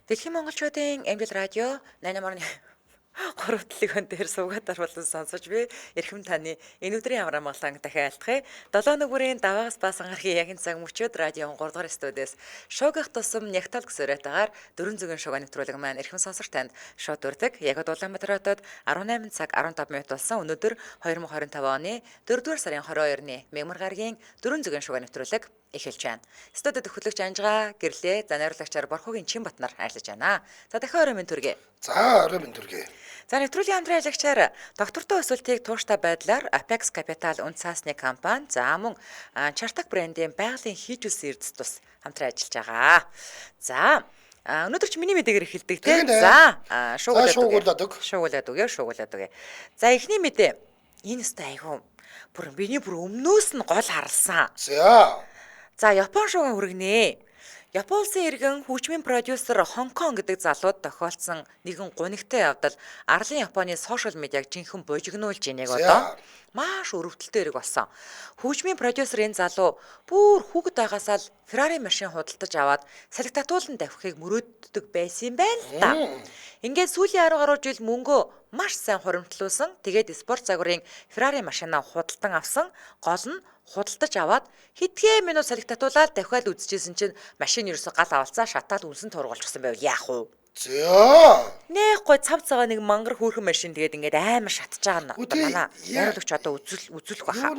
Дэлхийн монголчуудын эмгэл радио 88.3 төлөвлөгөөн дээр суугаад оруулан сонсож би эрхэм таны энэ өдрийн амраа монголан дахин айлтгая. 7 нүгүрийн даваагаас баасан гарахын яг энэ цаг мөчөөд радион 3 дугаар студиэс шуугах тусам нягтал гэсөөрэтагаар дөрөн зүгийн шууганы нэвтрүүлэг маань эрхэм сонсогч танд шууд үрдэг. Яг Улаанбаатар хотод 18 цаг 15 минут болсон өнөөдөр 2025 оны 4-р сарын 22-ны мягмар гарагийн дөрөн зүгийн шууганы нэвтрүүлэг эхэлж байна. Студид хөтлөгч Анжгаа гэрлээ. За найруулагчаар Борхогийн Чинбатнаар ажиллаж байна. За дахин орой минь төргий. За орой минь төргий. За нэвтрүүлгийн хамтран ажиллагчаар доктортой өсөлтийг тууштай байдлаар Apex Capital үнд цаасны компани за мөн Чартак брендийн байгалийн хийжүүлсэн эрдэс тус хамтран ажиллаж байгаа. За өнөөдөр чи миний мэдээгээр эхэлдэг тийм. За шуугуулад өгье. За эхний мэдээ энэ өстой айгүй бүр өмнөөс нь гол харалсан. За Япон шууган хүргэнэ. Япон улсын иргэн хөгжмийн продюсер Хонконг гэдэг залууд тохиолдсон нэгэн гунигтай явдал арлын Японы сошиал медиаг жинхэнэ бужигнуулж ийнэг одоо маш өрөвдөлттэй хэрэг болсон. Хөгжмийн продюсер энэ залуу бүр хүүхэд байгаасаа л Ferrari машин худалдаж аваад салхи татуулан давхихыг мөрөөддөг байсан юм байна л да. Ингээд сүүлийн 10 гаруй жил мөнгөө маш сайн хуримтлуулсан. Тэгээд спорт загварын Ferrari машинаа худалдан авсан. Гол нь худалдаж аваад хэдхэн минут салхи татуулаад дахиад үзчихсэн чинь машин ерөөсө гал авалцаа шатаад үнсэн тургуулчихсан байвал яах вэ? Нэх гой цав цагаа нэг мангар хөөрхөн машин тэгээд ингээд амар шатж байгаа нь манай найруулагч одоо үзүүлэх баха.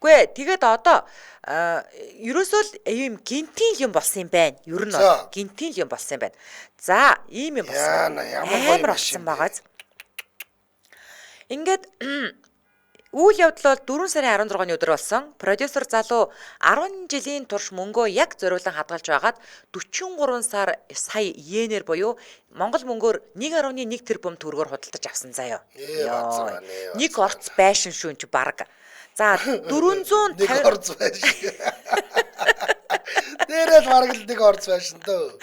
Үгүй тэгээд одоо ерөөсөө л ийм гинтийн юм болсон юм байна. Ер нь гинтийн юм болсон юм байна. За ийм юм болсон. Амар болсон байгааз. Ингээд үйл явдал бол 4 сарын 16-ны өдөр болсон. Продюсер залуу 10 жилийн турш мөнгөө яг зориулан хадгалж байгаад 43 сая йенээр буюу Монгол мөнгөөр 1.1 тэрбум төгрөгөөр худалдаж авсан заяа. Нэг орц байшин шүү чи баг. За 450 орц байшин. Дээрэл бараг нэг орц байшин дөө.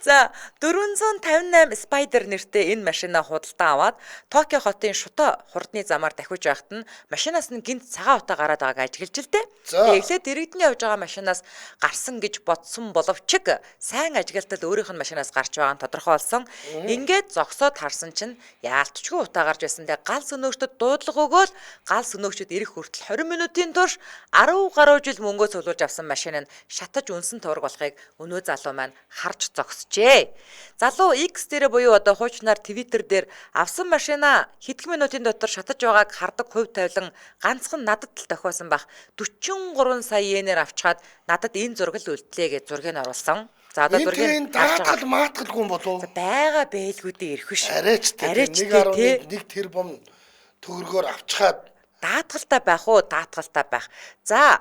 За 458 Spider нэртэй энэ машинаа худалдан аваад Токио хотын Шуто хурдны замаар давхиж байхад нь машинаас нь гинт цагаан утаа гараад байгааг ажиглаж л дээ. Тэгэхлээр дэрэгдэн явж байгаа машинаас гарсан гэж бодсон боловч сайн ажиглалтад өөрийнх нь машинаас гарч байгаа нь тодорхой болсон. Ингээд зогсоод харсан чинь яалтчгүй утаа гарч байсандаа гал сөнөөгчдөд дуудлага өгөөл гал сөнөөгчд ирэх хүртэл 20 минутын турш 10 гаруй жил мөнгөө цуглуулж авсан машин нь шатаж үнсэн тург болохыг өнөө залуу маань харж зогсжээ. Залуу X дээр буюу одоо хуучнаар Twitter дээр авсан машина хэдхэн минутын дотор шатаж байгааг хардаг хувь тавилан ганцхан надад л тохиосон бах 43 сая йенээр авчгаад надад энэ зураг л үлдлээ гэж зургийг оруулсан. За одоо зургийг даатгал маатгалгүй юм болов. Бага бэлгүүдээ ирэх биш. Арайч 1.1 тэрбум төгрөгөөр авчгаад даатгалтай байх. За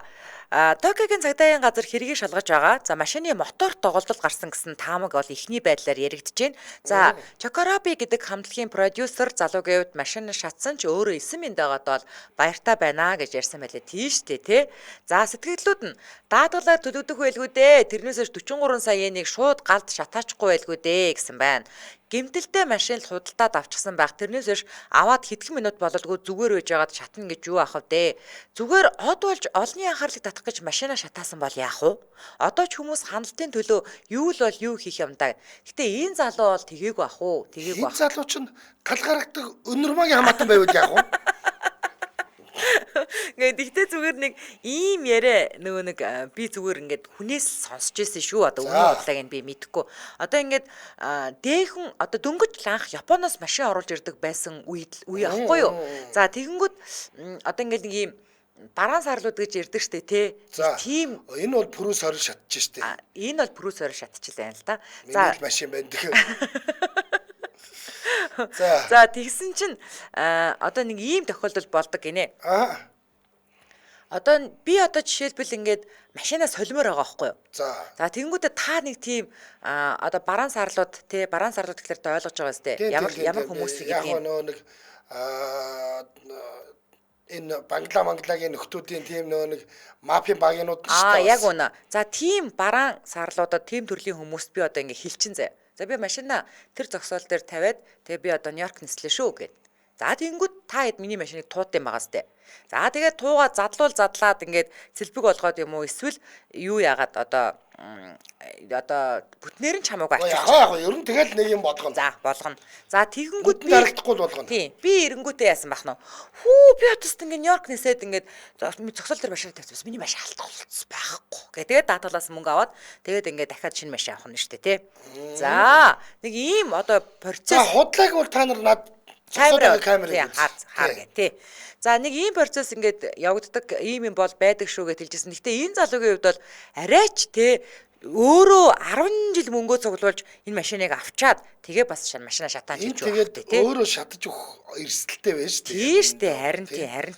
Токиогийн цагдаагийн газар хэргийг шалгаж байгаа. За машины моторт доголдол гарсан гэсэн таамаг бол ихний байдлаар яригдж байна. За Чокораби гэдэг хамтлагийн продюсер залуугийн хувьд машин шатсан ч өөрөө 9 минут байгаад бол баяртай байна гэж ярьсан байлээ. Тийш үү те. За сэтгэлдлүүд нь даатгалаар төлөгдөх байлгүй дээ. Тэрнээсээ 43 сая йенийг шууд галд шатаачгүй байлгүй дээ гэсэн байна. Гэмтэлтэй машин л худалдаад авчихсан байх. Тэрнээс биш аваад хэдхэн минут бололгүй зүгээр байж байгаад шатна гэж юу ахав дээ. Зүгээр од болж олонний анхаарлыг татах гэж машинаа шатаасан бол яах вэ? Одоо ч хүмүүс ханалтын төлөө юу л бол юу хийх юм даа. Гэтэ энэ залуу бол тгээгүй ах уу? Тгээгүй ах. Энэ залуу чинь гал гаргадаг өнөрмөгийн хамаатан байвал яах вэ? Гэхдээ зүгээр нэг ийм яриа нөгөө нэг би зүгээр ингээд хүнээс сонсч байсан шүү. Одоо үнэн бодлоог нь би мэдэхгүй. Одоо ингээд дээхэн одоо дөнгөж анх Японоос машин оруулж ирдэг байсан үе ахгүй юу? За тэгэнгүүт одоо ингээд нэг ийм бараан сарлууд гэж ирдэг штэ тий. Тийм энэ бол прүс хорин шатчих штэ. Энэ бол прүс хорин шатчихлаа юм л да. За машин байна гэх. За тэгсэн чинь одоо нэг ийм тохиолдол болдог гинэ. Одоо би жишээлбэл ингээд машинаа солимоор байгаа байхгүй юу? За тэгэнгүүтээ та нэг тийм одоо бараан сарлууд гэхэлэр та ойлгож байгаа сте. Ямар хүмүүс гэдэг юм. Яг нэг энэ Банглагийн нөхдүүдийн тийм нэг мафийн багийнууд шүү дээ. Яг үнэ. За тийм бараан сарлуудад тийм төрлийн хүмүүст би одоо ингээд хилчин заяа. За би машина тэр зогсоол дээр тавиад тэгээ би одоо Нью-Йорк нислээ шүү гэд. За тэгэнгүүт та хэд миний машиныг тууд юм байгаа сте. За тэгээд тууга задлаад ингээд цэлбэг болгоод юм уу эсвэл юу яагаад одоо бүтнээр нь чамаагүй авчирч. Яг ер нь тэгэл нэг юм болгоно. За болгоно. За тэгэнгүүт би дарагдахгүй болгоно. Тийм. Би эрэнгүүтээ яасан бах нь. Хүү би отост ингээд Нью-Йорк нисээд ингээд зогсоол дээр машин тавьчихсан. Миний машин алдаа болцсон байхгүй. Тэгээд даатгалаас мөнгө аваад тэгээд ингээд дахиад шинэ машин авах нь штэ тий. За нэг ийм одоо процесс. За худлааг бол та нар над камер хаар гэ тий. За нэг ийм процесс ингээд явагддаг ийм юм бол байдаг шүү гэж хэлжсэн. Гэхдээ энэ залуугийн хувьд бол арайч те өөрөө 10 жил мөнгөө цуглуулж энэ машиныг авчаад тэгээ бас машина шатааж хийж байгаа те. Тэгээд өөрөө шатаж өгөх эрсдэлтэй байж шүү дээ. Тийм шүү дээ. Харин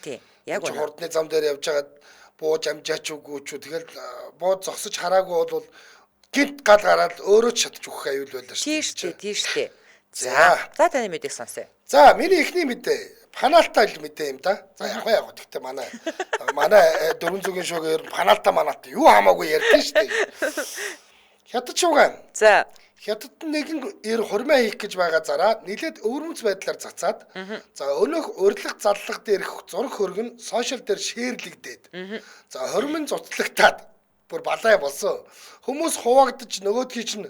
тий. Яг үнэ. Хурдны зам дээр явж байгаад бууж амжаач үгүй ч тэгэл бууд зогсож хараагүй бол гинт гал гараад өөрөө ч шатаж өгөх аюул байлаа шүү дээ. Тийм шүү дээ. За таны мэдээ сонсъё. За миний эхний мэдээ панаалтаа л мэдээ юм да. За яг гэхдээ манай 400-ийн шогээр панаалтаа юу хамаагүй ярьдэн шүү дээ. Хятад шууган. За хятад нэгэн хурмаа хийх гэж байгаа зараа нэлээд өвөрмөц байдлаар цацаад за өнөөх урилга заллах дээрх зураг хөргөн сошиал дээр шеэрлэгдээд за хормын цуцлагтаад бүр балай болсон. Хүмүүс хуваагдаж нөгөөдгий чинь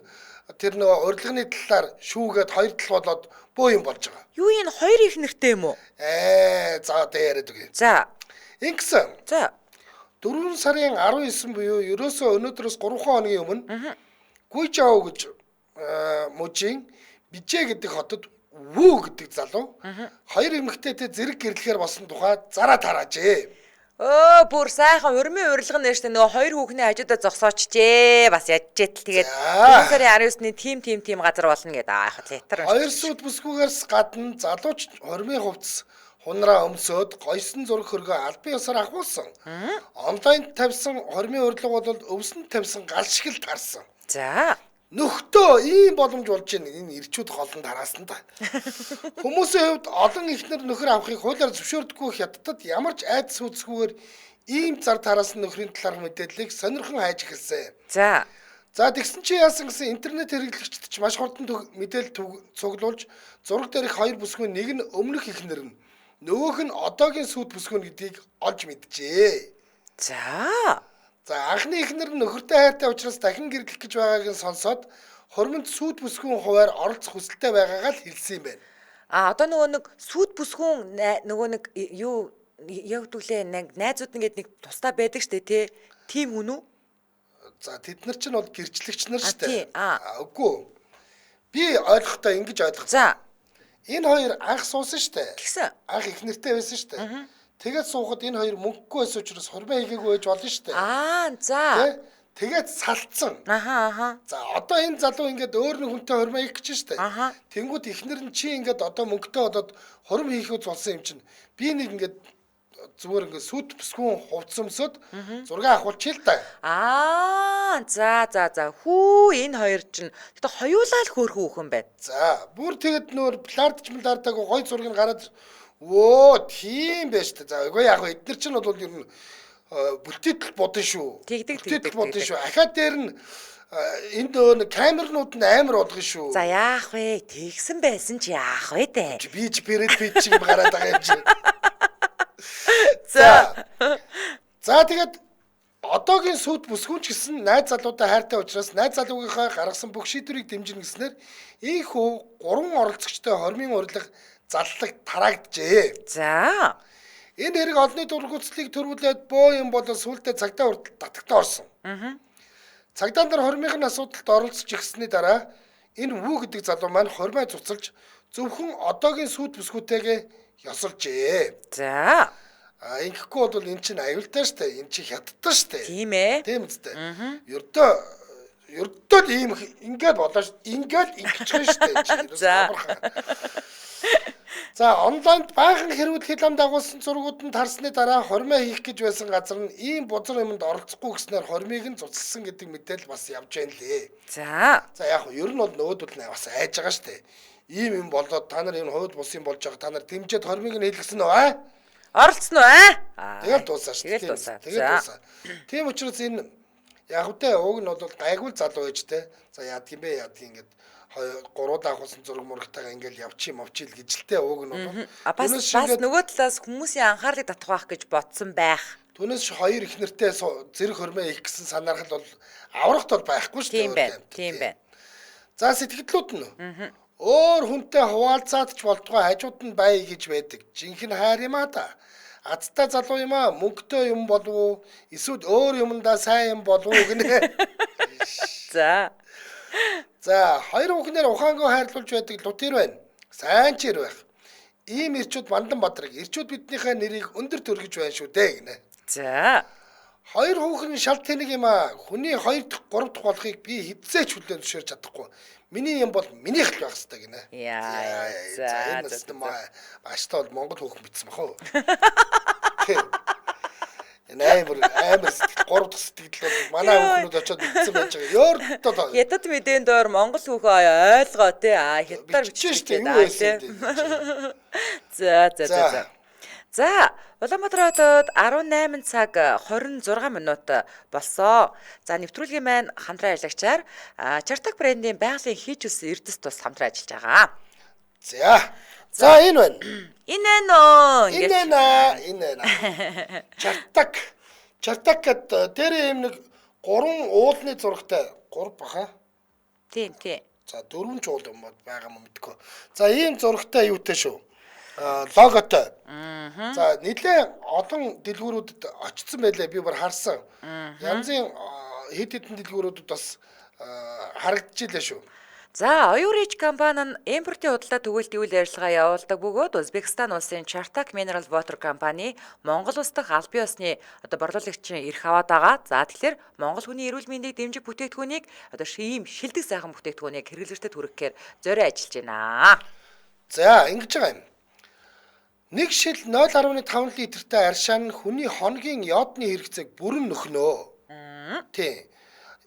тэр нөгөө урилганы талаар шүүгээд хоёр тал болоод бөө юм болж байгаа. Юу энэ хоёр их нэртэй юм уу? За одоо яриад үгүй. За. Ингэсэн. За. 4 сарын 19 буюу ерөөсөө өнөөдрөөс 3 хоногийн өмнө Гуйжао гэж мужийн Бижээ гэдэг хотод Вүү гэдэг залуу хоёр эмэгтэйтэй зэрэг гэрлэхээр болсон тухай зараа тараажээ. Бүр сайхан урмын урилга нэрштэй нөгөө хоёр хүүхний хажуудаа зогсоочжээ. Бас ядчээтэл тэгээд 4 сарын 19-ны тим газар болно гэдэг. Яг летер. Хоёр сууд бүсгүйгээс гадна залууч хормын хувцас хунраа өмсөөд гойсон зураг хөргөө албан ёсоор ахуулсан. Онлайн тавьсан хормын урилга бол өвсөнд тавьсан гал шиг л тарсан. За. Нөхдөө ийм боломж болж байна. Энэ ирчүүд холонд хараасан та. Хүмүүсийн хувьд олон ихнэр нөхөр авахыг хуулиар зөвшөөрдөггүй хятадд ямар ч айдас үзэхгүйгээр ийм зар тараасан нөхрийн талаарх мэдээллийг сонирхон хайж эхэлсэн. За. За тэгсэн чи яасан гэсэн интернет хэрэглэгчид ч маш хурдан мэдээлэл цуглуулж зураг дээрх хоёр бүсгүй нэг нь өмнөх ихнэр нь нөгөөх нь одоогийн сүйд бүсгүй гэдгийг олж мэджээ. За. За анхны ихнэр нь нөхөртэй хайртай учраас дахин гэрлэх гэж байгааг нь сонсоод хормонд сүйд бүсгүйн хуваар оролцох хүсэлтэй байгаагаа л хэлсэн юм байна. Одоо нөгөө нэг сүйд бүсгүйн нөгөө нэг юу явагдвүлээ найзууд ингээд нэг тусдаа байдаг штэ тий. Тим хүн үү? За тэд нар чинь бол гэрчлэгч нар штэ. Үгүй. Би ойлгохдоо ингэж ойлгох. За. Энэ хоёр анх суусан штэ. Тэгсэн. Анх ихнэртэй байсан штэ. Тэгээд суухад энэ хоёр мөнгөгүй байсан учраас хормоо хийгээгүй байж болно штэ. За. Тэгээд салцсан. За одоо энэ залуу ингээд өөр нэг хүнтэй хормоо хийх гэж штэ. Тэнгүүд ихнэр нь чи ингээд одоо мөнгөтэй болоод хором хийхүүд болсон юм чинь. Би нэг ингээд зүгээр ингээд сүт бүсгүүн хувцсамсод зураг авахулчих л да. За. Хүү энэ хоёр чинь тэгтээ хоёулаа л хөөрхөн хүүхэн байна. За бүр тэгээд нөр плардаггүй гой зургийг гараад тийм байж та. За үгүй яг эдгээр чинь бол ер нь бүлтээтэл бодно шүү. Тэгдэг. Бодно шүү. Ахаад дээр нь энд нөө камернууд нь амар болгоно шүү. За яах вэ? Тэгсэн байсан чи яах вэ дээ? Би ч бэрэд чиг гараад байгаа юм чи. За тэгээд одоогийн сүд бүсгүүн ч гэсэн найз залуутай хайртай учраас найз залуугийнхаа гаргасан бүх шийдвэрийг дэмжин гэснээр ийхүү 3 оролцогчтой хормын урилга заллаг тараагджээ. За. Энэ хэрэг олонний дургуцлыг төрүүлээд бөө юм болон сүултээ цагдаа хүртэл татагтаа орсон. Цагдаа нар хормынхын асуудалд оролцож ирсний дараа энэ Вүү гэдэг залуу маань хормоо цуцалж зөвхөн одоогийн сүд бүсгүүтэйгээ ёсолжээ. За. Ингэхгүй бол эн чинь аюултай штэ. Эн чинь хятадтай штэ. Тийм ээ. Тийм үстэй. Ердөө ийм ингээд болоо штэ. Ингээд ингэчих штэ. За онлайнд баахан хэрүүл хил ам дагуулсан зургууд нь тарсны дараа хормоо хийх гэж байсан газар нь ийм бузар юмд оролцохгүй гэснээр хормыг нь цуцалсан гэдэг мэдээлэл бас явж байна лээ. За яг нь ер нь бол нөгөөдөл нь бас айж байгаа штэ. Ийм юм болоод та нар энэ хойд бус юм болж байгаа та нар дэмжиж хормыг нь хийлгэсэн үү аа? Оролцсон уу аа? Тэгэл дуусаа штэ. Тэгэл дуусаа. Тийм учраас энэ яг үтэй уг нь бол гайгүй залуу ээж те. За яадаг юм бэ? Яадаг ингээд 3 давхсан зураг мурагтайгаа ингээл явчих гэжэлтэй ууг нь бол бас нөгөө талаас хүмүүсийн анхаарлыг татах байх гэж бодсон байх. Түүнээс хоёр их нэртэй зэрэг хормоо их гэсэн санаархал бол аврагт бол байхгүй шүү дээ. Тийм байна. За сэтгэлдлүүд нь өөр хүнтэй хуваалцаад ч болдгоо хажууд нь бай гэж байдаг. Жинхэнэ хайр юм аа да. Азтай залуу юм аа, мөнгөтэй юм болов уу? Эсвэл өөр юмдаа сайн юм болов уу гинэ. За, хоёр хүүхнээр ухаангүй хайрлуулж байдаг лутер байна. Сайн ч ир байх. Ийм ирчүүд Бандан Бадраг. Ирчүүд биднийхээ нэрийг өндөр төргөж байна шүү дээ гинэ. За. Хоёр хүүхэн шал тэнэг юм аа. Хүний 2 дахь 3 дахь болохыг би хэзээ ч хүлээн зөвшөөрч чадахгүй. Миний юм бол минийх л байх хэрэгтэй гинэ. Яа. За. Бааштай бол Монгол хүүхэн битсэн бахав. Амар 3 дахь сэтгэл бол манай хүүхнүүд очиод битсэн байж байгаа. Ёртоо. Хятад мэдэн дээр Монгол хүүхэн ойлгоо те. Хятадаар бичсэн юу байсан те. За, Улаанбаатар хотод 18 цаг 26 минут болсон. За, нэвтрүүлгийн маань хамтран ажиллагчаар Чартак брендийн байгалийн хийж үс эрдэс тус хамтран ажиллаж байгаа. За энэ байна. Энэ байна. Чартак гэдэг дээр юм нэг 3 уулны зурагтай 3 баха. Тийм. За 4 ч уул юм байгаа юм мэдгүй. За ийм зурагтай юутай шүү. Логотой. За нэлээ олон дэлгүүрүүдэд очсон байлээ би бүр харсан. Янзын хэд хэдэн дэлгүүрүүдэд бас харагдчихлаа шүү. За, Оюурич компани нь импортын худалдаа түгээлтийн үйл ажиллагаа явуулдаг бөгөөд Узбекистан улсын Чартак Mineral Water компани Монгол улс дахь албан ёсны борлуулагчийн эрх аваад байгаа. За, тэгэхээр Монгол хүний эрүүл мэндийг дэмжих бүтээгдэхүүнийг ийм шилдэг сайхан бүтээгдэхүүнийг хэрэглэгчдэд хүргэхээр зорио ажиллаж байна. За, ингэж байгаа юм. Нэг шил 0.5 литртэй аршаан нь хүний хоногийн йодны хэрэгцээг бүрэн нөхнөө. Тийм.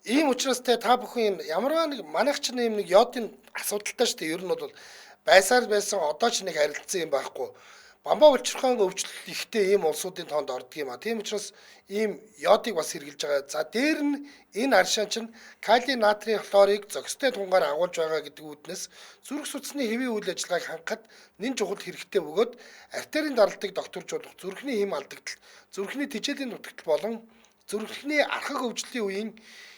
Ийм учраас та бүхэн ямарваа нэг манайх ч нэг йодын асуудалтай шүү дээ. Ер нь бол байсан одоо ч нэг харилцсан юм байхгүй. Бамбаа булчирхайн өвчлөл ихтэй ийм улсуудын тоонд ордог юм а. Тийм учраас ийм йодыг бас хэрэгжилж байгаа. За дээр нь энэ аршаан чинь калий натрийн хлорыг зохистой тунгаар агуулж байгаа гэдэг үүднээс зүрх судасны хэвийн үйл ажиллагааг хангахад нэн чухал хэрэгтэй бөгөөд артерийн даралтыг докторжуулах, зүрхний хэм алдагдал, зүрхний тэжээлийн дутагдал болон зүрхний архаг өвчлөлийн үеийн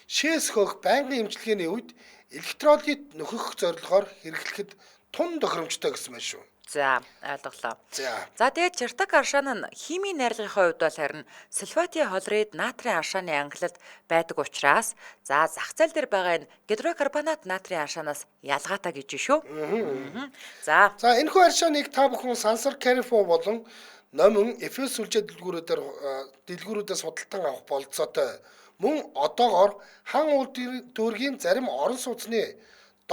шээс хөөх байнгын эмчилгээний үед электролит нөхөх зорилгоор хэрэглэхэд тун тохиромжтой гэсэн байна шүү. За, ойлголоо. За, тэгээд Чартак аршаан нь химийн найрлагын хувьд бол харин сульфатын хлорид натрийн аршааны ангилалд байдаг учраас за зах зээл дээр байгаа энэ гидрокарбонат натрийн аршаанаас ялгаатай гэж шүү. За, энэхүү аршааныг та бүхэн сансар Carrefour болон номин Эфес сүлжээ дэлгүүрүүдээс худалдан авах болцоотой. Мөн одоогоор хан үйлдвэрийн зарим орон сууцны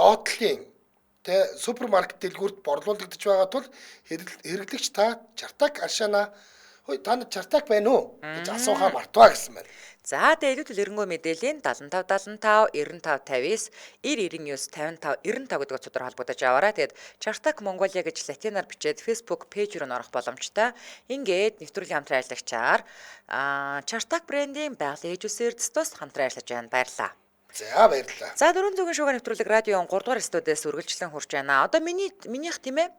доотлын супермаркет дэлгүүрт борлуулагдаж байгаа тул хэрэглэгч та Чартак аршаана та нар Чартак байна уу гэж асуухаа мартваа гэсэн байна. За, тэгээд илэрхийлэнгүй мэдээллийн 75 75 95 59 99 55 95 гэдэг утгаар холбогдож аваарай. Тэгээд Чартак Монголиа гэж латинаар бичээд Facebook пэйж рүү орох боломжтой. Ингээд нэвтрүүлгийн хамтран ажиллагчаар Чартак брендийн байгалийн хийж үс эрдэс тус хамтран ажиллаж байна. Баярлалаа. За, баярлалаа. За, 4 зүгийн шугаар нэвтрүүлэг радион 3 дугаар студиэс үргэлжлэн хурж байна. Одоо минийх тийм ээ?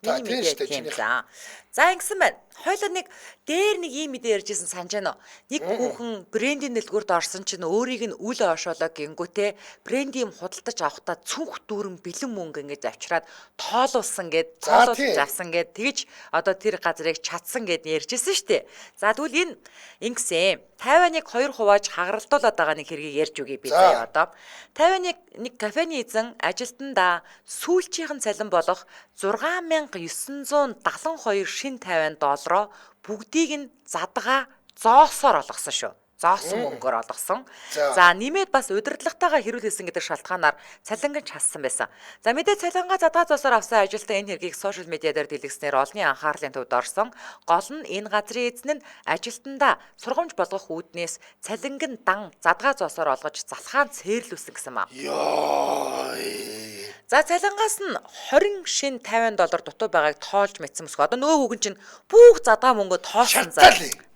Миний мэдээ. За, ингэсэн байна. Хойлоо нэг дээр нэг ийм мэдээ ярьжсэн санаж байна уу? Нэг хүүхэн брендийн дэлгүүрт орсон чинь өөрийг нь үл оошоолоо гингүүтээ брендийн худалдаж авахтаа цүнх дүүрэн бэлэн мөнгө ингэж авчираад тоолуулсан гэд тоолуулж авсан гэд тэгж одоо тэр газрыг чадсан гэд ярьжсэн штэ. За, тэгвэл энэ ингэсэн. Тайваныг 2 хувааж хагаралдуулаад байгаа нэг хэргийг ярьж үгүй би заяа одоо. Тайваныг нэг кафений эзэн ажилтнаа сүүлчийнхэн цалин болох 6972 шин $50 бүгдийг нь задгаа зоосоор олгосон шүү. Зоосон мөнгөөр олгосон. За, нэмээд бас удирдлагатайгаа хэрүүлсэн гэдэг шалтгаанаар цалингийн чассан байсан. За, мэдээ цалингаа задгаа зоосоор авсан ажилтан энэ хэргийг сошиал медиа дээр дэлгэснээр олонний анхаарлын төвд орсон. Гол нь энэ газрын эзэн нь ажилтнаа сургамж болгох үүднээс цалингийн дан задгаа зоосоор олгож залхаан цээрлүүлсэн гэсэн маа. За, цалингаас нь 20 шин $50 дутуу байгааг тоолж мэдсэн мөсгөө. Одоо нөгөө хүүхэн чинь бүх задгаа мөнгөө тоолсон.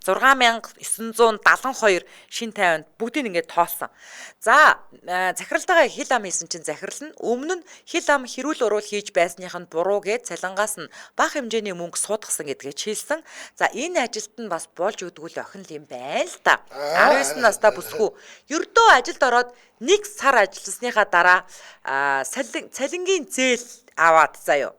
6972 шин тайванд бүгдийг ингээд тоолсон. За захиралтайгаа хил ам хийсэн чинь захирал нь өмнө нь хил ам хэрүүл уруул хийж байсных нь буруу гэж цалингаас нь бага хэмжээний мөнгө суудгасан гэдгийг хэлсэн. За энэ ажилд нь бас болж өгдгүүл охин л юм байна л та. 19 настай бүсгүй ердөө ажилд ороод 1 сар ажилласныхаа дараа цалингийн зээл аваад заяо.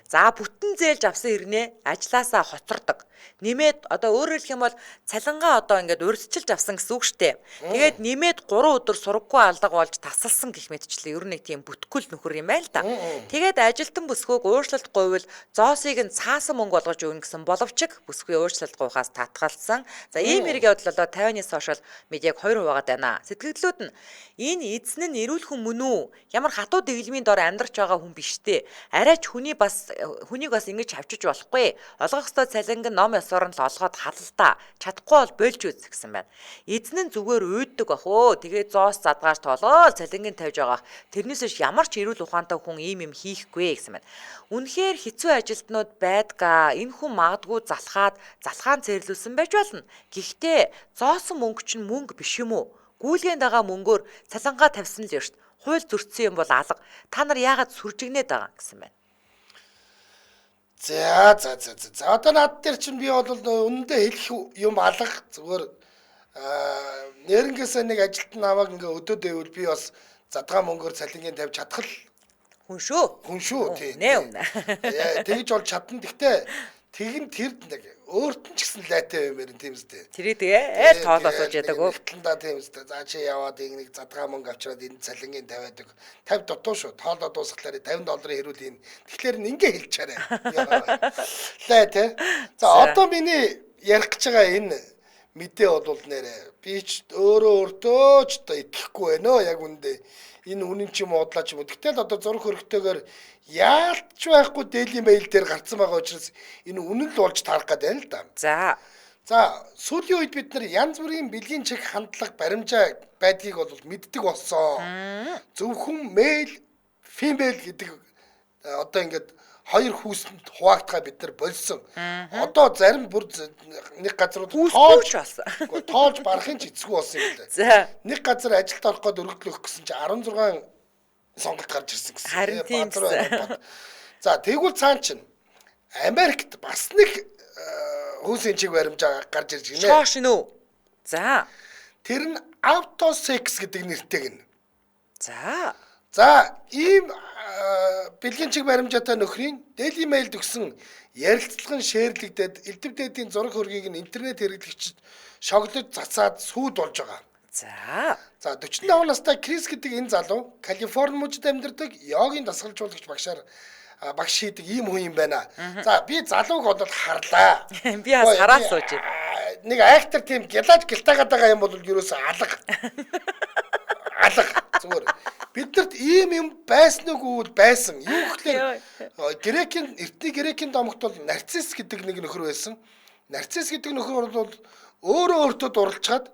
За бүтэн зээлж авсан хэрнээ ажилласаа хоцордог. Нэмээд одоо өөрөөр хэлэх юм бол цалингаа одоо ингээд урьдчилж авсан гэсэн үг шүү дээ. Тэгээд нэмээд 3 өдөр сураггүй алга болж тасалсан гэх мэтчлээ. Ер нь нэг тийм бүтгэл нөхөр юм байл та. Тэгээд ажилтан бүсгүйг уучлалт гуйвал зоосыг нь цаасан мөнгө болгож өгнө гэсэн боловч бүсгүй уучлалт гуйхаас татгалсан. За ийм хэрэг явдал болоо 50-ны сошиал медиаг 2 хуваагаад байна. Сэтгэлдлүүд нь энэ эзэн нь эрүүл хүн мөн үү? Ямар хатуу дэглэмийн дор амьдрч байгаа хүн биш дээ. Арайч хүнийг бас ингэж авчиж болохгүй. Олгох ёстой цалинг нь ном ёсоор нь л олгоод халалтаа. Чадахгүй бол болж үз гэсэн байна. Эзэн нь зүгээр уйддаг бах өө. Тэгээ зоос задгааш тоолоо цалингийн тавьж байгаа. Тэрнээс биш ямар ч эрүүл ухаантай хүн ийм юм хийхгүй гэсэн байна. Үнэхээр хэцүү ажилтнууд байдгаа. Энэ хүн магадгүй залхаан цэрлүүлсэн байж болно. Гэхдээ зоосон мөнгө чинь мөнгө биш юм уу? Гүйлгээнд байгаа мөнгөөр цалингаа тавьсан л ёшт. Хууль зөрчсөн юм бол алга. Та нар яагаад сүржигнээд байгаа гэсэн байна. За одоо над дээр чинь би бол үнэндээ хэлэх юм алга зүгээр нэрнгээсээ нэг ажилтан намайг ингээ өдөөд байвал би бас задгаа мөнгөөр цалингийн тавьж чадах л хүн шүү тийм. Тэгж бол чадна. Гэхдээ тэр нэг өөрт нь ч гэсэн лайтай юм ярин тийм үстэй. Тэрийг тэгээ тоолоо сууж яадаг уу? Талдаа тийм үстэй. За чи яваад нэг задгаа мөнгө авчираад энэ цалингийн тавиадаг. 50 дутуу шүү. Тоолоо дуусглаар $50 хэрүүл юм. Тэгэхээр ингээ хэлчихээрэй. Лай тий. За одоо миний ярих гэж байгаа энэ мэдээ бол нэрэ би ч өөртөө ч одоо итгэхгүй байна оо яг үндэ. Энэ үнэн ч юм уу удлаач юм уу. Гэтэл одоо зураг хөрөгтэйгээр яалтч байхгүй Daily Mail дээр гарцсан байгаа учраас энэ үнэн л болж таарах гэдэг юм л да. За сүүлийн үед бид нар янз бүрийн бэлгийн чиг хандлага баримжаа байдгийг бол мэддэг болсон. Зөвхөн mail, female гэдэг одоо ингээд хоёр хүүсэнд хуваагдгаа бид нар болсон. Одоо зарим бүр нэг газрууд тоолж барахын ч эцгүй болсон юм лээ. Нэг газар ажилд орох гээд өргөдлөх гэсэн чинь 16 сонголт гарч ирсэн гэсэн. Харин тийм байна. За тэгвэл цаан чинь Америкт бас нэг хүүсийн чиг баримжаа гарч ирж гинэ. Шоо шинэ үү? За. Тэр нь AutoSex гэдэг нэртэй гинэ. За ийм бэлгийн чиг баримжаатай нөхрийн Daily Mail төгсөн ярилцлагын шеэрлэгдээд элдв дээдийн зураг хөргийг нь интернет хэрэглэгчид шоглож цацаад сүйд болж байгаа. За 45 настай Крис гэдэг энэ залуу Калифорни мужид амьдардаг йогийн дасгалжуулагч багш хийдэг ийм хүн юм байна. За би залууг бол харлаа. Би бас хараад сууж байна. Нэг актер тийм гялаж гэлтаагаад байгаа юм бол ерөөсөө алга. Зүгээр. Бидэрт ийм юм байсан уу байсан. Юу гэхээр эртний грекийн домогт бол нарцисс гэдэг нэг нөхөр байсан. Нарцисс гэдэг нөхөр бол өөртөө дурлцгаад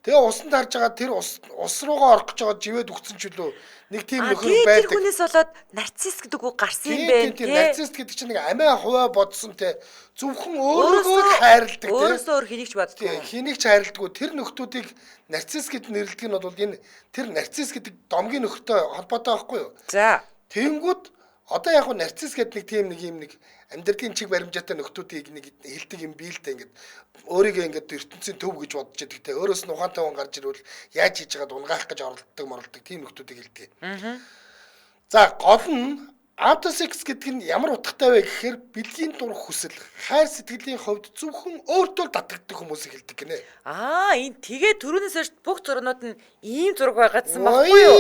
тэгээ усанд харж байгаа тэр ус руугаа орох гэж байгаа живэд өгсөн ч үлээ нэг тийм нөхөр байдаг. Тэр хүнээс болоод нарцисс гэдэг үг гарсан юм байна тийм нарцисс гэдэг чинь нэг амиа хуваа бодсон те зөвхөн өөрөөгөө хайрладаг те өөрөөсөө хэнийг ч боддог. Хэнийг ч хайрладаггүй тэр нөхдүүдийг нарцисс гэд нэрлэдэг нь бол энэ тэр нарцисс гэдэг домгийн нөхөртэй холбоотой байхгүй юу? За. Тэнгүүд одоо яг нь нарцисс гэдэг нэг юм амьдралын чиг баримжаатай нөхдүүдийг нэг хэлдэг юм биэлдэ ингээд өөрийгөө ингээд ертөнцийн төв гэж бодож идэг те өөрөөс нь ухаантай хүн гарч ирвэл яаж хийж байгаад унгаах гэж оролддог тийм нөхдүүдийг хэлдэг. За гол нь AutoSex гэдэг нь ямар утгатай вэ гэхээр бэлгийн дурх хүсэл хайр сэтгэлийн хувьд зөвхөн өөртөө татагддаг хүмүүсийг хэлдэг гинэ. Энэ тэгээ түрүүнээс хойш бүх зургууд нь ийм зураг байгаадсан баггүй юу?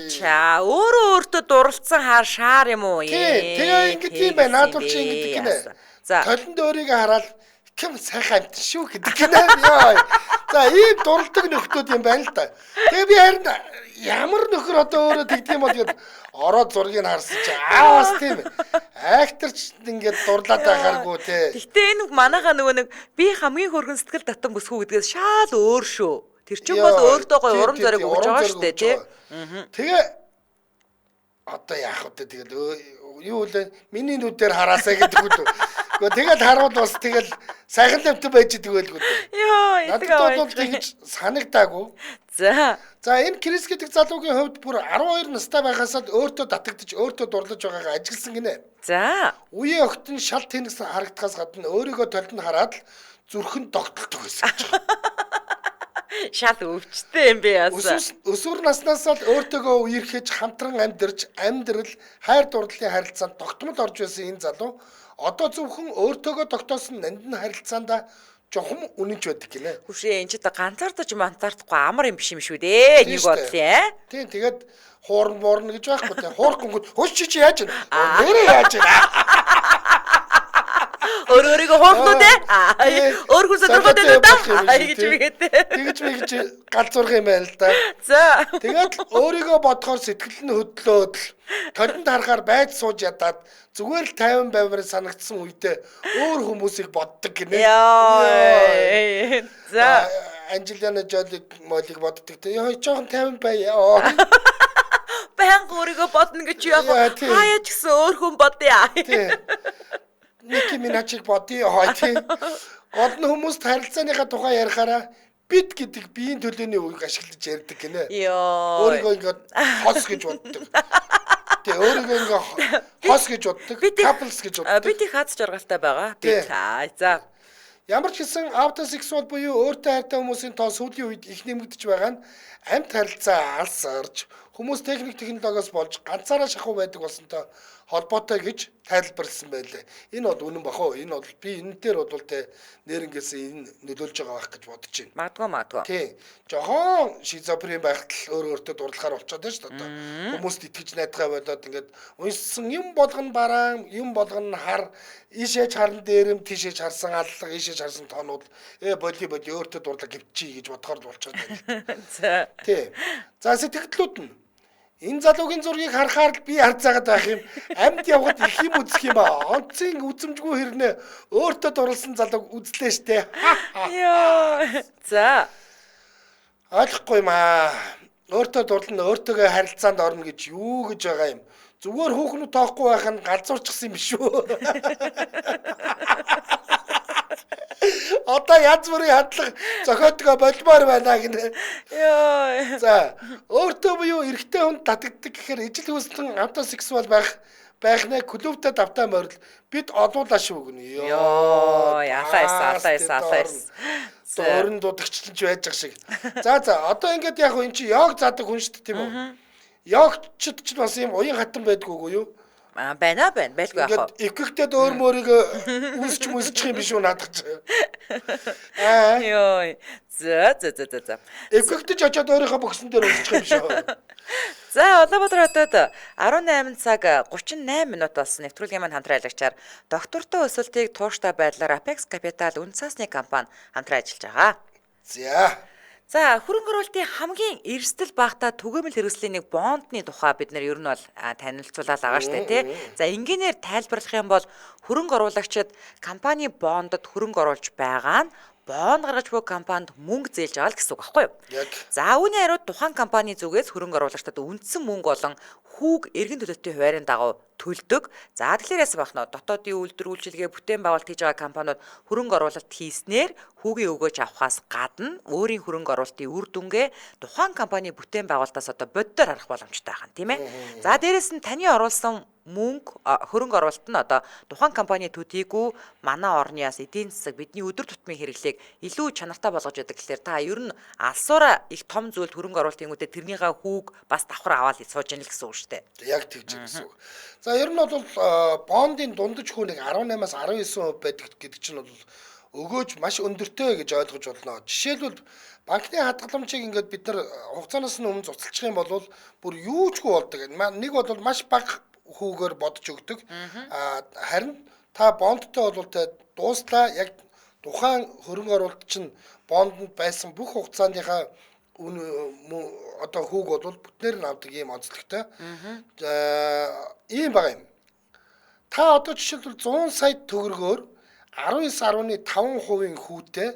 Чаа өөртөө дурлцсан шаар юм уу? Тэгээ ингэ тийм байна. Наад бол чи ингэдэг гинэ. Толинд өөрийгөө хараад кем сайхан амт шүү гэдэг гинэ. За ийм дурладаг нөхдүүд юм байна л да. Тэгээ би харин ямар нөхөр одоо өөрөө тэгдэм бол гээд ороод зургийг харсан чи бас тийм акторч ингээд дурлаад байгааргүй те. Гэтэ энэ манайхаа нэг би хамгийн хөргөн сэтгэл татан бүсгүй гэдгээс шал өөр шүү. Тэр чинь бол өөртөө гой урам зориг өгж байгаа шүү дээ тий. Тэгээ одоо яах вэ тэгэл юу вэ миний нүдээр хараасаа гэдэг үү. Тэгэл харуул бас тэгэл сайхан лавтай байж идэг байлгүй. Йоо, надад бол тэгж санагдаагүй. За Энэ Крис гэдэг залуугийн хувьд бүр 12 настай байхаас л өөртөө татагдж, өөртөө дурлаж байгаагаа ажигласан гинэ. за Үеийн огт нь шал тэнэгс харагдахаас гадна өөрийгөө толинд хараад зүрхэн тогтолдог байсан гэж байна. шал өвчтэй юм бэ яасан. Өсвөр наснаас л өөртөөгөө үерхэж хамтран амьдрал, хайр дурлалын харилцаанд тогтмол орж байсан энэ залуу одоо зөвхөн өөртөөгөө тогтоосон нандин харилцаанд жохом үнэнч байдаг гинэ. Хүшээ энэ ч одоо ганцаардаж мантаардахгүй амар юм биш юм шүү дээ. Нэг бодлоо. Тийм тэгээд хуурн гэж байхгүй тийм хуурахгүй хөөч чи яаж вэ? Нэрээ яаж вэ? Өөрийгөө хоолно дээ. Өөргөө сонирхоод байдаг гэж үгээд. Тэгж галзуурах юм байна л да. За. Тэгээд өөрийгөө бодохоор сэтгэл нь хөдлөөд толинд харахаар байж сууж ядаад зүгээр л 50 баймаар санагдсан үедээ өөр хүмүүсийг боддог гинэ. Яа. За. Анжелина Жолиг молиг боддог те. Яа жоохон 50 байяа. Баян өөрийгөө бодно гэж яах вэ? Хаяа ч гэсэн өөр хүн бодъё. Ники Минажиг бодъё хой. Гол нь хүмүүст харилцааныхаа тухай ярихаараа бид гэдэг биеийн төлөөний үгийг ашиглаж ярьдаг гинэ. Йоо. Өөрийгөө ингээд хос гэж боддог. Тэ өөрийгөө ингээд хос гэж боддог. Couples гэж боддог. Бид их хаз жаргалтай байгаа. Би за. Ямар ч гэсэн автосексуал буюу өөртөө хайртай хүмүүсийн тоо сүүлийн үед их нэмэгдэж байгаа нь амьд харилцаа алсарж хүмүүс техник технологиос болж ганцаараа шахуу байдаг болсонтой холбоотой гэж тайлбарласан байлээ. Энэ бол үнэн бахоо. Энэ бол би энэ дээр бол тэ нэрнгээс энэ нөлөөлж байгаа байх гэж бодож байна. Магадгүй. Тий. Жохон шизофрен байхад л өөртөө дурлахаар болчиход байна шүү дээ. Хүмүүст итгэж найдахаа болоод ингээд уншсан юм болгоно бараан, юм болгоно хар, ийшээж харан дээрэм, тийшээж харсан аллах, ийшээж харсан тоонууд боли өөртөө дурлаа гэвчий гэж бодохоор болчиход байна. За. Тий. За сэтгэлдлүүд нь энэ залуугийн зургийг харахаар л би харж байгаад байх юм. Амьд явхад их юм үзэх юм аа. Онцгийн үзэмжгүй хэрнээ өөртөө дурлсан залууг үзлээ штэ. Йоо. За. Ойлгохгүй юм аа. Өөртөө дурлна, өөртөөгөө харилцаанд орно гэж юу гэж байгаа юм. Зүгээр хүүхнүүд тоохгүй байх нь галзуурчихсан юм биш үү? Одоо янз бүрийн хандлага зохиотгоо болмоор байна гинэ. Йоо. За, өөртөө буюу эрэгтэй хүнд татагддаг гэхээр ижил хүйстэн автосексуал байх нэ клубтад давтаа морил бид олуулаа шүү гэнэ. Йоо, ялаас. Өөрн дуудагчлж байж байгаа шиг. За, одоо ингээд яг энэ чи йог заадаг хүн шүү дээ тийм үү? Йогчд ч бас юм уян хатан байдгүйгүй юу? Байна. Байлгүй яах вэ? Ингээд эвгэгтэд өөр мөрийгөө үсчих юм биш үү наадах чи. Йоо. За. Эвгэгтэж очиод өөрийнхөө бөксөн дээр үсчих юм биш үү? За, Улаанбаатар хотод 18 цаг 38 минут болсон нэвтрүүлгийн маань хамтран аялагчаар доктортой өсөлтийг тууштай байдлаар Apex Capital үн цаасны компани хамтран ажиллаж байгаа. За, хөрөнгө оруулалтын хамгийн эрсдэл багтаа түгээмэл хэрэгслийн нэг бондны тухай бид нар ер нь бол танилцуулаад байгаа шүү дээ, тий. За, энгийнээр тайлбарлах юм бол хөрөнгө оруулагчид компани бондод хөрөнгө оруулж байгаа нь бонд гаргаж буй компанид мөнгө зээлж байгаа л гэсэн үг байхгүй юу? За, үүний хариуд тухайн компани зүгээс хөрөнгө оруулагчдад үндсэн мөнгө болон хүүг эргэн төлөлтийн хуваарийн дагуу төлдөг. За, тэгэхээр яасан бахна дотоодын үйлдвэр үйлчилгээ бүтээн байгуулалт хийж байгаа компаниуд хөрөнгө оруулалт хийснээр хүүгийн өгөөж авахаас гадна өөрийн хөрөнгө оруулалтын үр дүнгээ тухайн компани бүтээн байгуулалтаас одоо боддоор харах боломжтой байна, тийм ээ. За, дээрэс нь таны оруулсан мөнгө хөрөнгө оруулалт нь одоо тухайн компани төдийгүй манай орныас эдийн засаг бидний өдөр тутмын хэрэглээг илүү чанартай болгож байдаг гэхээр та ер нь алсуура их том зүйлд хөрөнгө оруулалтын үедээ тэрнийхээ хүүг бас давхар аваад сууж яана л гэсэн үг шүү дээ. Яг тэгж гэсэн үг. За ер нь бол бондын дундаж хүүнийг 18-аас 19% байдаг гэдэг чинь бол өгөөж маш өндөртэй гэж ойлгож болно. Жишээлбэл банкны хадгаламжийг ингээд бид нар хугацаанаас нь өмнө цуцалчих юм бол бүр юучгүй болдог. Нэг бол маш бага хүүгээр бодож өгдөг. Харин та бондтой бол та дууслаа яг тухайн хөрөнгө оруулалт чинь бондод байсан бүх хугацааныхаа одоо хүүг бол бүтнээр нь авдаг ийм онцлогтой. Ийм байгаа юм. Та одоо жишээлбэл 100 сая төгрөгөөр 19.5% хүүтэй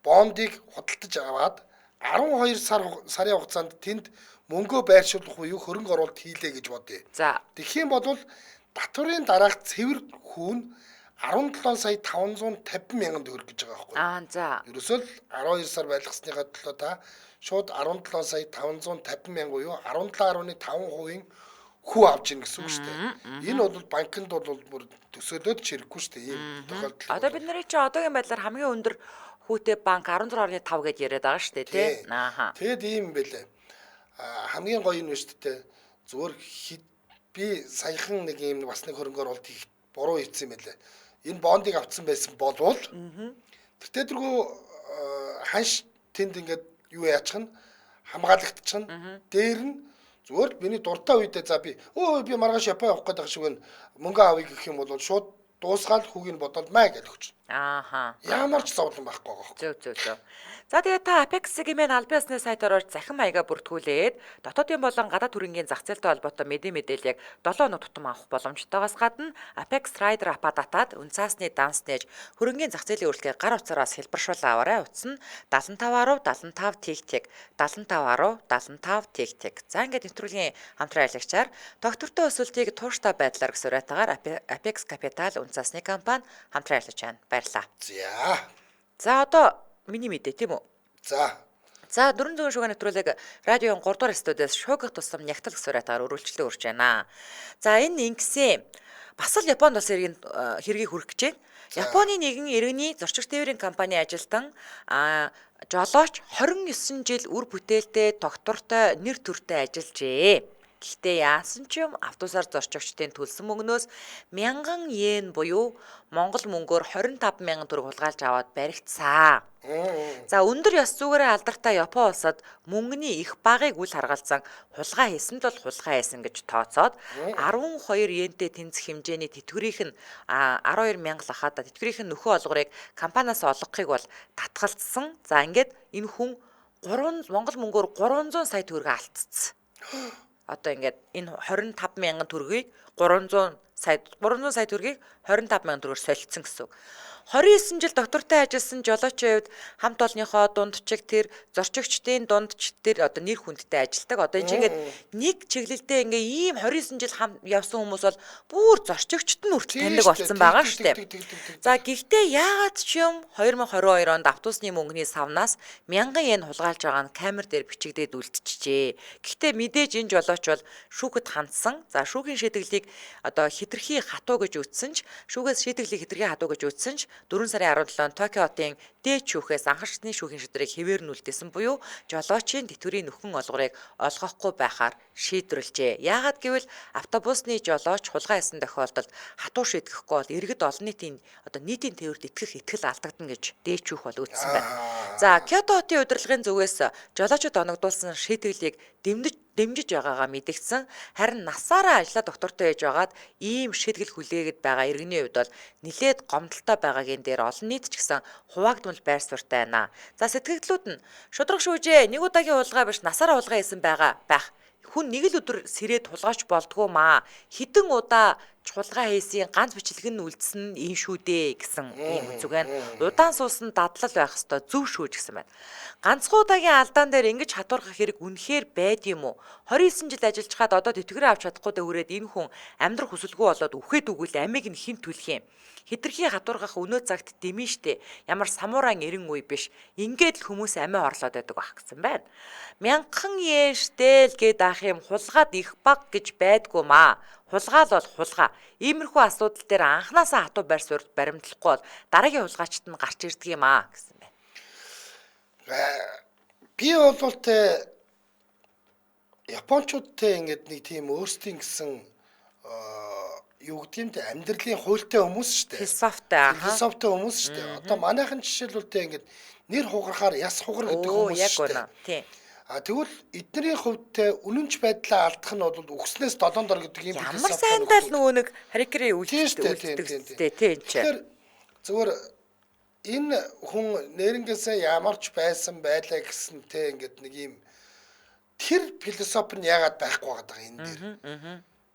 бондыг худалдаж аваад 12 сарын хугацаанд тэнд мөнгөө байршуулах буюу хөрөнгө оруулалт хийлээ гэж бодъё. За. Тэгэх юм бол татварын дараах цэвэр хүүн 17 сая 550 мянган төгрөг гэж байгаа байхгүй. За. Ерөөсөө л 12 сар байлгасныхаа төлөө та шууд 17 сая 550 мянга буюу 17.5% хүү авч ийн гэсэн үг шүү дээ. Энэ бол банкнд бол бүр төсөөлөд чирэггүй шүү дээ. Ийм тохиолдол. Одоо бид нарын чинь одоогийн байдлаар хамгийн өндөр хүүтэй банк 16.5 гэж яриад байгаа шүү дээ, тий. Тэгэд ийм байлаа. Хамгийн гоё нь шүү дээ. Зүгээр би саяхан нэг ийм бас нэг хөрөнгөөр бол их буруу хийсэн юм байлаа. Энэ бондыг авцсан байсан болвол тэр тэргүй ханш тэнд ингээд юу яачих нь хамгаалагдчих нь дээр нь зүгээр миний дуртай үедээ за би маргааш Япон явах гэдэг шиг байна мөнгө авъя гэх юм бол шууд дуусгаал хүүгийг бодоод маа гэж өгч. Ямар ч зовлон байхгүй байгаа. Зөв. За тэгээд та Apex-ийн албан ёсны сайтаар орж захин маяга бүртгүүлээд дотоодын болон гадаад хүрэнгийн зах зээлтэй холбоотой мэдээлэл яг 7 хоног тутам авах боломжтойгоос гадна Apex Rider апа датаад үнцаасны данс нээж хөрөнгийн зах зээлийн үйлчлэгээ гар утсаараас хэлбэршүүлээ аваарай. Утас нь 75.75 TikTok 75.75 TikTok. За ингээд нэвтрүүлгийн хамтран аялагчаар доктортой өсөлтийг тууштай байдлаар гэх сураатаагаар Apex Capital үнцаасны компани хамтран аялаж байна. Баярлалаа. За одоо миний мэдээ тийм үү? За 400 шуганы нэвтрүүлэг радиогийн 3 дугаар студиэс шуугих тусам нягтлах сураатаар өргөлжлөө урж байна. За энэ ингэсэн бас л Японд бас хэргийг хүрэх гэж байна. Японы нэгэн иргэний зорчигч тээврийн компани ажилтан жолооч 29 жил үр бүтээлтэй доктортой нэр төртэй ажиллажээ. Гэхдээ яасан ч юм автобусаар зорчигчдын төлсөн мөнгнөөс 1000 йен буюу Монгол мөнгөөр 25 мянган төгрөг хулгайлж аваад баригдсан. За өндөр ёс зүгээрээ алдартай Япон улсад мөнгөний их багыг үл харгалзан хулгай хийсэнд бол хулгай хийсэн гэж тооцоод 12 йентэй тэнцэх хэмжээний тэтгэврийнх нь 12 мянга лахада тэтгэврийнх нь нөхөө олгорыг компаниас олгохыг бол татгалцсан. За ингээд энэ хүн Монгол мөнгөөр 300 сая төгрөг алдцсан. Одоо ингээд энэ 25 мянган төгрөгийг 300 сая төгрөгийг 25 мянган төгрөгөөр солилцсон гэсэн үг. 29 жил доктортой ажилласан жолоочийн хувьд хамт олонныхоо дундчиг тэр зорчигчдын дундч тэр одоо нэр хүндтэй ажилдаг. Одоо энэ ингээд нэг чиглэлдээ ингээ ийм 29 жил явсан хүмүүс бол бүр зорчигчд нь хүртэл таньдаг болсон байгаа шүү дээ. За гэхдээ яагаад ч юм 2022 онд автобусны мөнгөний савнаас 1000 йен хулгайлж байгаа нь камер дээр бичигдээд үлдчихжээ. Гэхдээ мэдээж энэ жолооч бол шүүхэд хандсан. За шүүхийн шийдэглийг одоо хэтэрхий хатуу гэж үтсэн ч шүүгээс шийдэглийг хэтэрхий хатуу гэж үтсэн ч 4 сарын 17 Токио хотын дээд шүүхээс анхаарчны шүүхийн шийдвэрийг хэвээр нь үлдээсэн буюу жолоочийн тэтгэврийн нөхөн олгорыг олгохгүй байхаар шийдвэрлэжээ. Яагаад гэвэл автобусны жолооч хулгай хийсэн тохиолдолд хатуу шийдэхгүй бол иргэд олон нийтийн одоо нийтийн тээврт итгэл алдагдана гэж дээд шүүх бол үүссэн байна. За Киото хотын удирдлагын зүгээс жолоочид оногдуулсан шийдэглийг дэмжиж байгаагаа мэдгдсэн. Харин насаараа ажиллаа доктортой ээж байгаад ийм шийтгэл хүлээгээд байгаа иргэний хувьд бол нилээд гомдолтой байгаагийн дээр олон нийт ч гэсэн хуваагдмал байр суурьтай байна. За сэтгэгдлүүд нь шудраг шүүжээ нэг удаагийн хулгай биш насаараа хулгай хийсэн байх. Хүн нэг л өдөр сэрээд хулгайч болдгоо маа. Хэдэн удаа хулгай хийсийн ганц бичлэг нь үлдсэн нь ийм шүү дээ гэсэн ийм үзэг байна. Удаан суусан дадлал байх ёстой зөв шүү гэсэн байна. Ганцхан удаагийн алдаан дээр ингэж хатуурхах хэрэг үнэхээр байд юм уу? 29 жил ажиллаж хаад одоо тэтгэврээ авч чадахгүй дэ хүрээд энэ хүн амьдрах хүсэлгүй болоод үхээд үгэл амийг нь хэн түлхэх юм? Хитрхи хатуурхах өнөө цагт дэмэн штэ. Ямар самуурайн эрен үе биш. Ингээд л хүмүүс амиа орлоод байдаг байх гэсэн байна. 1000 йен штэ л гээд ах юм хулгаад их баг гэж байдгүй маа. Хулгаал бол хулгай. Иймэрхүү асуудал дээр анханасаа хатуу байр суурьд баримтлахгүй бол дараагийн хулгайчд нь гарч ирдэг юм аа гэсэн байна. Би бол тэ Япончуудтай ингээд нэг тийм өөрсдийн гэсэн юу гэдгийг те амьдралын хуультай хүмүүс шүү дээ. Философитой хүмүүс шүү дээ. Одоо манайхан жишээлбэл те ингээд нэр хугарахаар яс хугар гэдэг хүмүүс шүү дээ. Тийм. Тэгвэл эдний хувьд те үнэнч байдлаа алдах нь бол өгснээс 7 дор гэдэг юм философи. Ямар сайндаа л нөгөө нэг харикрээ үлддэг тийм ч. Тэгэхээр зөвөр энэ хүн нэрнгээсээ ямарч байсан байлаа гэсэн те ингээд нэг юм тэр философи нь яагаад байхгүй байгаа энэ дээр.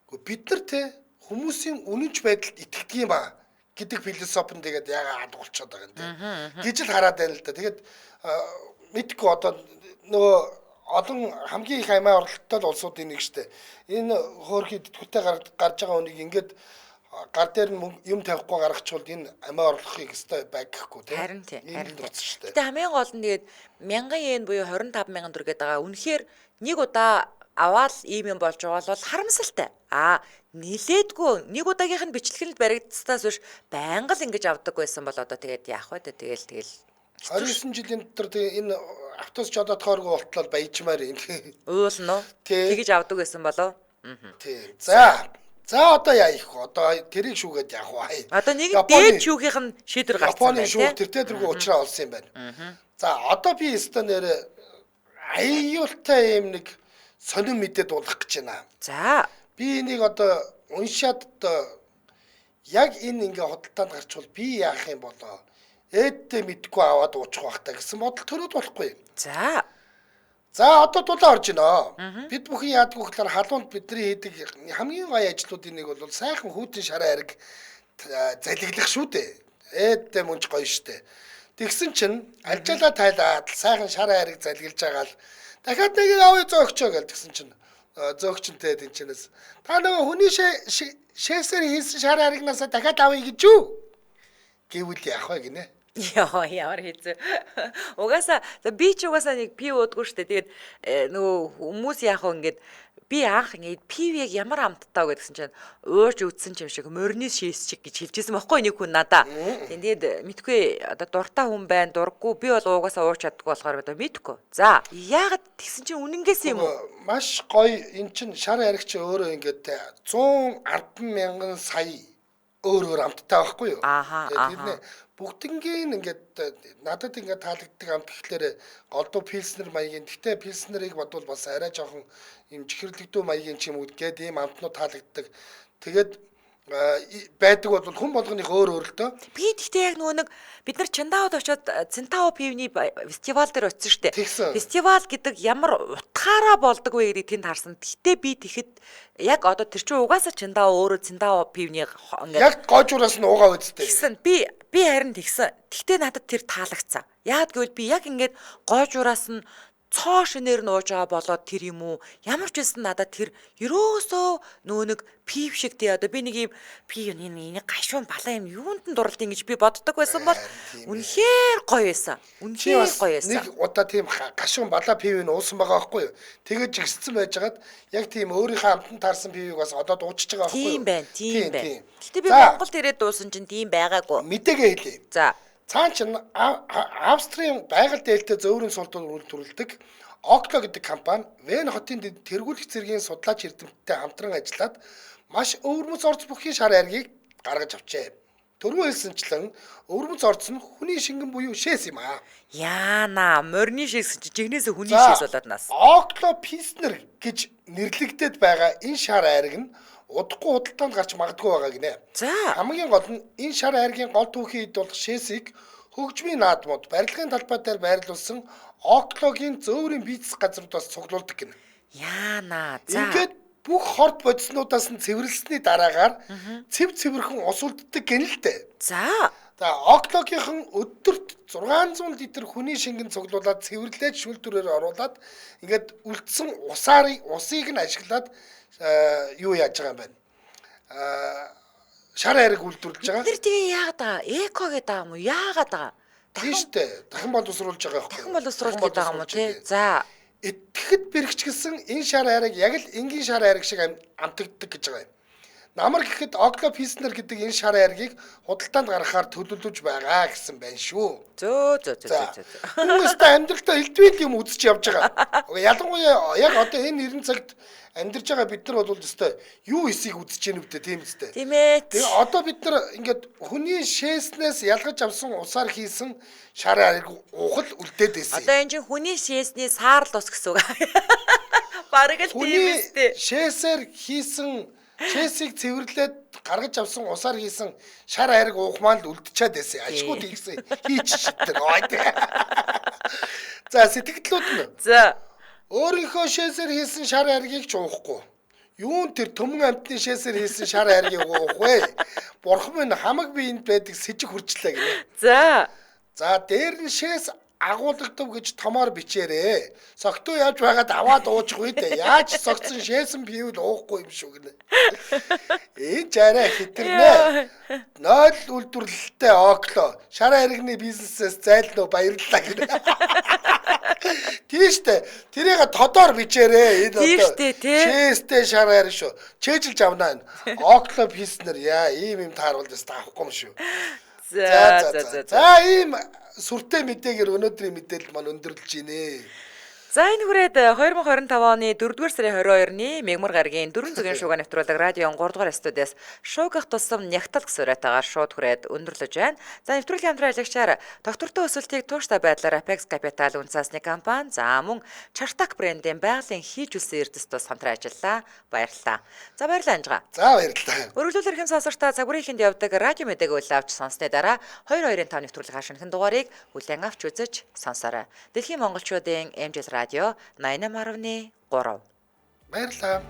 Гэхдээ бид нар те хүмүүсийн үнэнч байдалд итгэдэг юм ба гэдэг философи нь тэгээд яагаад адуулчихад байгаа юм те. Гэж л хараад байна л да. Тэгээд мэдгүй одоо нөгөө олон хамгийн их амиа орлоготой улсуудын нэг штэ. Энэ хөөрхий тэтгэвртэй гарч байгаа хүнийг ингээд гар дээр нь юм тавихгүй гаргачихвал энэ амиа орлохыг өстой байг гэхгүй тийм. Харин тийм. Гэтэ Гэтэ хамгийн гол нь тэгээд 1000 yen буюу 25,000 төгрөг гэдэг байгаа. Үнэхээр нэг удаа аваад ийм юм болж байгаа бол харамсалтай. Нилээдгүй нэг удаагийнх нь бичлэгэнд баригдсанаас биш байнга л ингэж авдаг байсан бол одоо тэгээд яах вэ? Тэгэл 29 жилийн дотор тэгээ энэ автобус жодотхооргүй болтлоо баяжмаар юм. Уулна уу? Тэгэж авдаг байсан болов? Тийм. За одоо яа их одоо тэрийг шүүгээд яах вэ? Одоо нэг дээд шүүхийнх нь шийдвэр гарсан Японы байна. шүүх тэртээ уучраа олсон юм байна. За одоо би өстө нэр аюултай юм нэг сонин мэдээд дуулах гэж байна. За Би энийг одоо уншаад одоо яг энэ ингээ хөдөлтөнд гарчвал би яах юм болоо? Ээдтэй мэдгүй аваад уучих байх та гэсэн бодол төрөөд болохгүй. За одоо дулаан орж байна. Бид бүхэн яадгүй гэхээр халуунд бидний хийдэг хамгийн гоё ажлуудын нэг бол сайхан хүүтэн шараа ариг залгилах шүү дээ. Ээдтэй мунж гоё штэ. Тэгсэн чинь алжаалаа тайлаад сайхан шараа ариг залгилж байгаа л дахиад нэг авъя зөөгчөө гэл тэгсэн чинь зөөгчөнтэй тэнчнээс та нөгөө хүний шээсээр хийсэн шараа аригнасаа дахиад авъя гэж юу? Гэвэл яах вэ гинэ? Ямар хэцүү. Угаасаа би ч угаасаа нэг пив уудгүй штэ. Тэгээд нөгөө хүмүүс яах вэ ингээд би анх ингээд пивийг ямар амттаа гэдгсэн чинь уурж үтсэн юм шиг морины шээс чиг гэж хэлжсэн байхгүй нэг хүн надаа. Тэгээд мэдгүй одоо дуртай хүн байна, дурггүй би бол угаасаа уур чаддгүй болохоор одоо мэдгүй. За яагаад тэгсэн чинь үнэнгээс юм уу? Маш гоё эн чин шар аригч өөрөө ингээд 110,000 сая өөр амттай байхгүй юу? Тэгээд бүгднгийн ингээд надад ингээд таалагддаг амт гэхлээр голдуу пилснер маягийн. Гэхдээ пилснерийг бодвол бас арай жоохон юм чихэрлэгдүү маягийн ч юм уу гээд ийм амтнууд таалагддаг. Тэгээд байдаг бол хүн болгоных өөр л дөө. Би гэхдээ яг нөгөө нэг бид нар Чиндаод очиод Цинтао пивний фестивал дээр очсон шүү дээ. Фестивал гэдэг ямар утгаараа болдог вэ гэдгийг тэнд харсан. Гэхдээ би тэгэхэд яг одоо тэр чинь угаасаа Чиндао өөрөө Цинтао пивний ингээд яг гожуураас нь уугаа үсттэй. Тэгсэн би харин тэгсэн. Гэхдээ надад тэр таалагдсан. Яагад гэвэл би яг ингээд гожуураас нь цоо шинээр нууж байгаа болоод тэр юм уу ямар ч байсан надад тэр ерөөсөө нөгөө нэг пив шиг тий одоо би нэг юм пив энэ гашуун балаа юм юунд нь дурлаа гэж би боддог байсан бол үнэхээр гоё байсан. Үнэхээр гоё байсан. Нэг удаа тийм гашуун балаа пивийг уусан байгаа байхгүй юу? Тэгээд жигссэн байжгаад яг тийм өөрийнхөө амтанд таарсан пивийг бас одоо дуучиж байгаа байхгүй юу? Тийм байна. Гэтэ би Монголд ирээд дуусан чинь тийм байгаагүй. Мэдээгээ хэлье. За Цаан чинь Австрийн байгаль дээлтэй зөөврийн султууд үйлдвэрлэдэг Окто гэдэг компани Вен хотын тэргүүлэх цэргийн судлаач эрдэмтдтэй хамтран ажиллаад маш өвөрмөц орц бүхий шар аргийг гаргаж авчээ. Түрүү хэлсэнчлэн өвөрмөц орц нь хүний шингэн буюу шээс юм аа. Яана, морины шээс чи жигнэсээ хүний шээс болоод нас. Окто писнер гэж нэрлэгдээд байгаа энэ шар ариг нь удахгүй худалдаанд гарч магадгүй байгаа гинэ. За хамгийн гол нь энэ шар айргийн гол түүхий идуулах шээсийг хөгжмийн наадмууд барилгын талбай дээр байрлуулсан Оклогийн зөөврийн бизнес газруудаас цуглуулдаг гинэ. Яана. За ингээд бүх хорт бодиснуудаас нь цэвэрлсэний дараагаар цэвэрхэн ус үлддэг гэнэ л дээ. За Оклогийнхан өдөрт 600 литр хүний шингэн цуглуулад цэвэрлээд шүүлтүрээр оруулаад ингээд үлдсэн усыг нь ашиглаад юу яаж байгаа юм бэ? Шар айрыг үйлдвэрлэж байгаа. Тэр тэгээ яагаад байгаа? Эко гэдэг юм уу? Яагаад байгаа? Тийм шүү дээ. Дахин боловсруулж байгаа байхгүй юу? Дахин боловсруулж гэдэг юм уу тий? За. Итгэхэд бэрхжгэлсэн энэ шар айрыг яг л энгийн шар айрыг шиг амтагддаг гэж байгаа юм. Намар гэхэд Окто Писнер гэдэг энэ шар айргийг худалдаанд гаргахаар төлөвлөж байгаа гэсэн байна шүү. Зөө. Хүмүүстээ амьдралдаа элдвэл юм үзэж явж байгаа. Ялангуяа яг одоо энэ 90 цагт амьдарч байгаа бид нар бол өстой юу эсийг үзэж яах вэ тийм үстэй. Тийм ээ. Тэгээ одоо бид нар ингээд хүний шээснээс ялгаж авсан усаар хийсэн шар айрыг уухал үлдээд байсан. Одоо энэ чинь хүний шээсний саарл ус гэсэн үг. Бараг л тийм үстэй. Шээсээр хийсэн шээсийг цэвэрлээд гаргаж авсан усаар хийсэн шар айрыг уух маань л үлдчихэд байсан. Ашгүй тийгсэн хийч шиттер. За сэтгэлдлүүд нь. За. Өөрийнхөө шээсээр хийсэн шар айргийг ч уухгүй. Юун тэр төмөн амтны шээсээр хийсэн шар айргийг уух вэ? Бурхан минь хамаг биеинд байдаг сэжиг хүрчлээ гинэ. За. За дээр нь шээс агуулгадав гэж томоор бичээрээ. Согтуу яаж байгаад аваад уучих вэ дээ. Яаж согтсон шээсэн пивл уухгүй юм шүү гэнэ. Энэ жараа хитэрнэ. 0 үйлдвэрлэлтэй окло. Шараа иргэний бизнесээс зайлнуу баярлалаа гэнэ. Тийштэй. Тэрийг тодоор бичээрээ. Энэ Тийштэй тий. Шээстэй шараа иргэн шүү. Чэжилж авнаа. Окло писнер яа ийм юм тааруулж авахгүй юм шүү. За ийм сүртэй мэдээгээр өнөөдрийн мэдээлэл маань өндөрлөж гинэ. За энэ хүрээд 2025 оны 4-р сарын 22-ны Мегмар гарагийн 4 цагийн шууган нэвтрүүлэг радион 3-р студиэс шуугах тусам нягтал гэсүрэтагаар шууд хүрээд өндөрлөж байна. За нэвтрүүлгийн хамтран ажиллагчаар доктортой өсөлтийг тууштай байдлаар Apex Capital үнцаасны компани за мөн Чартак брендийн байгалийн хийж үлсэн эрдэс тус хамтран ажиллаа. Баярлалаа. За баярлалаа Анжгаа. За баярлалаа. Өргөжлөл эрхэм сонсогчдаа цаг бүрийн хэнд явдаг радио мэдээг үйл авч сонссны дараа 22-ын 5 нэвтрүүлэг хашигнахын дугаарыг хүлээн авч үзэж сонсоорой. Дэлхийн монголчуудын MJS радио 88.3. Баярлалаа.